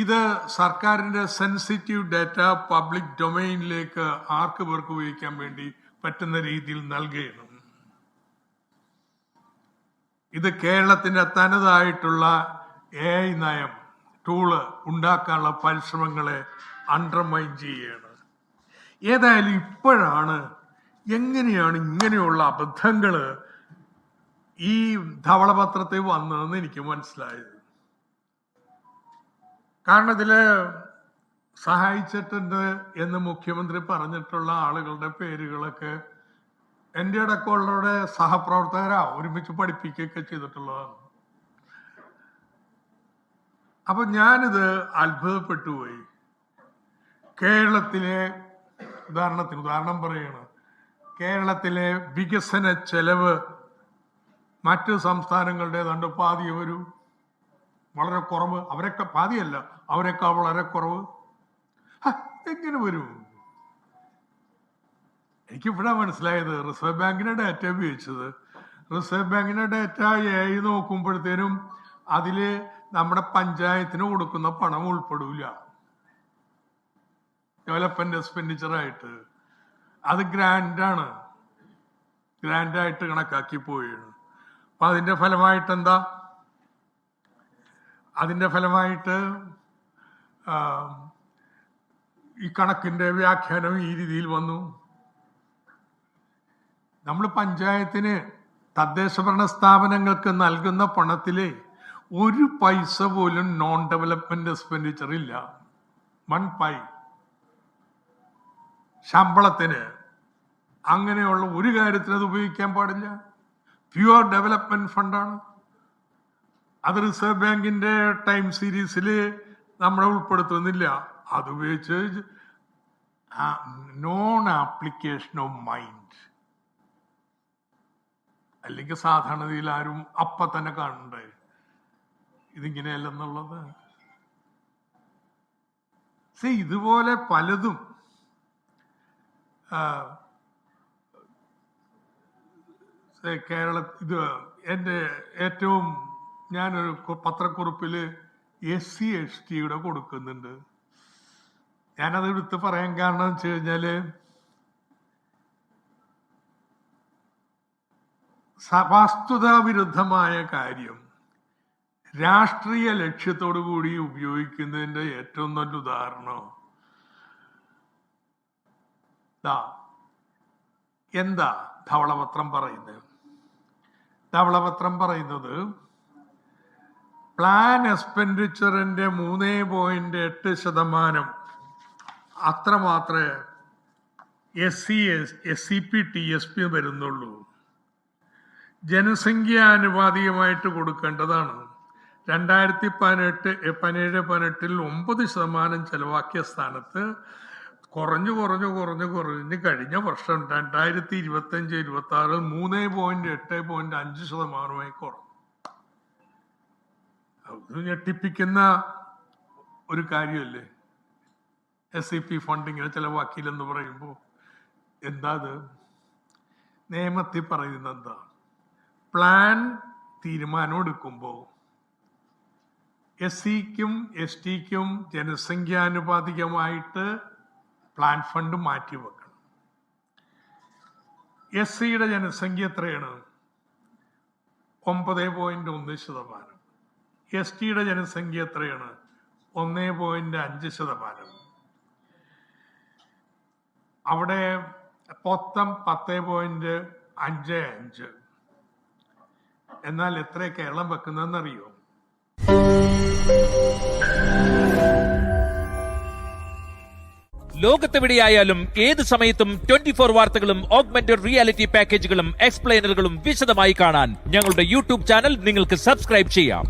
ഇത് സർക്കാരിൻ്റെ sensitive data public ഡൊമൈനിലേക്ക് ആർക്ക് പേർക്ക് ഉപയോഗിക്കാൻ വേണ്ടി പറ്റുന്ന രീതിയിൽ നൽകുകയാണ്. ഇത് കേരളത്തിൻ്റെ തനതായിട്ടുള്ള AI നയം ടൂള് ഉണ്ടാക്കാനുള്ള പരിശ്രമങ്ങളെ അണ്ടർമൈൻ ചെയ്യുകയാണ്. ഏതായാലും ഇപ്പോഴാണ് എങ്ങനെയാണ് ഇങ്ങനെയുള്ള അബദ്ധങ്ങൾ ഈ ധവളപത്രത്തിൽ വന്നതെന്ന് എനിക്ക് മനസ്സിലായത്. കാരണം ഇതില് സഹായിച്ചിട്ടുണ്ട് എന്ന് മുഖ്യമന്ത്രി പറഞ്ഞിട്ടുള്ള ആളുകളുടെ പേരുകളൊക്കെ എൻ്റെ അടക്കമുള്ളവരുടെ സഹപ്രവർത്തകരാ ഒരുമിച്ച് പഠിപ്പിക്കുകയൊക്കെ ചെയ്തിട്ടുള്ളതാണ്. അപ്പൊ ഞാനിത് അത്ഭുതപ്പെട്ടുപോയി. കേരളത്തിലെ ഉദാഹരണം പറയാണ്, കേരളത്തിലെ വികസന ചെലവ് മറ്റ് സംസ്ഥാനങ്ങളുടെ ഏതാണ്ട് പാതി വരൂ, വളരെ കുറവ്. അവരൊക്കെ പാതിയല്ല, അവരൊക്കെ വളരെ കുറവ്. എങ്ങനെ വരും? എനിക്കിവിടെ മനസ്സിലായത് റിസർവ് ബാങ്കിന്റെ ഡാറ്റ ഉപയോഗിച്ചത്. റിസർവ് ബാങ്കിന്റെ ഡാറ്റ നോക്കുമ്പോഴത്തേനും അതില് നമ്മുടെ പഞ്ചായത്തിന് കൊടുക്കുന്ന പണം ഉൾപ്പെടില്ല ഡെവലപ്മെന്റ് എക്സ്പെൻഡിച്ചറായിട്ട്. അത് ഗ്രാൻഡായിട്ട് കണക്കാക്കി പോയാണ്. അപ്പൊ അതിന്റെ ഫലമായിട്ട് എന്താ? അതിന്റെ ഫലമായിട്ട് ഈ കണക്കിന്റെ വ്യാഖ്യാനം ഈ രീതിയിൽ വന്നു. നമ്മൾ പഞ്ചായത്തിന് തദ്ദേശ ഭരണ സ്ഥാപനങ്ങൾക്ക് നൽകുന്ന പണത്തിലെ 1 പൈസ പോലും നോൺ ഡെവലപ്മെന്റ് എക്സ്പെൻഡിച്ചർ ഇല്ല. 1 പൈ ശമ്പളത്തിന് അങ്ങനെയുള്ള ഒരു കാര്യത്തിന് അത് ഉപയോഗിക്കാൻ പാടില്ല. പ്യുവർ ഡെവലപ്മെന്റ് ഫണ്ടാണ്. അത് റിസർവ് ബാങ്കിന്റെ ടൈം സീരീസിൽ നമ്മളെ ഉൾപ്പെടുത്തുന്നില്ല. അതുപയോഗിച്ച് നോൺ ആപ്ലിക്കേഷൻ ഓഫ് മൈൻഡ്, അല്ലെങ്കിൽ സാധാരണയിൽ ആരും അപ്പ തന്നെ കാണണ്ടേ ഇതിങ്ങനെയല്ലെന്നുള്ളത്. ഇതുപോലെ പലതും ഇത് എൻ്റെ ഏറ്റവും ഞാനൊരു പത്രക്കുറിപ്പിൽ SC/ST കൊടുക്കുന്നുണ്ട്. ഞാനത് എടുത്ത് പറയാൻ കാരണം വെച്ച് കഴിഞ്ഞാല് വസ്തുതാവിരുദ്ധമായ കാര്യം രാഷ്ട്രീയ ലക്ഷ്യത്തോടു കൂടി ഉപയോഗിക്കുന്നതിന്റെ ഏറ്റവും നല്ല ഉദാഹരണം എന്താ ധവളപത്രം പറയുന്നത്? ധവളപത്രം പറയുന്നത് പ്ലാൻ എക്സ്പെൻഡിച്ചറിന്റെ 3.8% അത്രമാത്രമേ SCP TSP വരുന്നുള്ളൂ. ജനസംഖ്യാനുപാതികമായിട്ട് കൊടുക്കേണ്ടതാണ്. 2017-18 9% ചെലവാക്കിയ സ്ഥാനത്ത് കുറഞ്ഞു കഴിഞ്ഞ വർഷം 2025-26 3.8-5% കുറഞ്ഞു. അത് ഞെട്ടിപ്പിക്കുന്ന ഒരു കാര്യമല്ലേ? SCP ഫണ്ട് ഇങ്ങനെ ചെലവാക്കിയില്ലെന്ന് പറയുമ്പോൾ എന്താ അത്? നിയമത്തിൽ പറയുന്നത് എന്താ? പ്ലാൻ തീരുമാനം എടുക്കുമ്പോൾ SCക്കും STക്കും ജനസംഖ്യാനുപാതികമായിട്ട് പ്ലാൻ ഫണ്ട് മാറ്റിവെക്കണം. SCയുടെ ജനസംഖ്യ എത്രയാണ്? 9.1%. STയുടെ ജനസംഖ്യ എത്രയാണ്? 1.5%. അവിടെ മൊത്തം 10.55. എന്നാൽ എത്ര കേരളം വെക്കുന്നതെന്നറിയോ? ലോകത്തെവിടെയായാലും ഏത് സമയത്തും 24 വാർത്തകളും ഓഗ്മെന്റഡ് റിയാലിറ്റി പാക്കേജുകളും എക്സ്പ്ലെയിനറുകളും വിശദമായി കാണാൻ ഞങ്ങളുടെ യൂട്യൂബ് ചാനൽ നിങ്ങൾക്ക് സബ്സ്ക്രൈബ് ചെയ്യാം.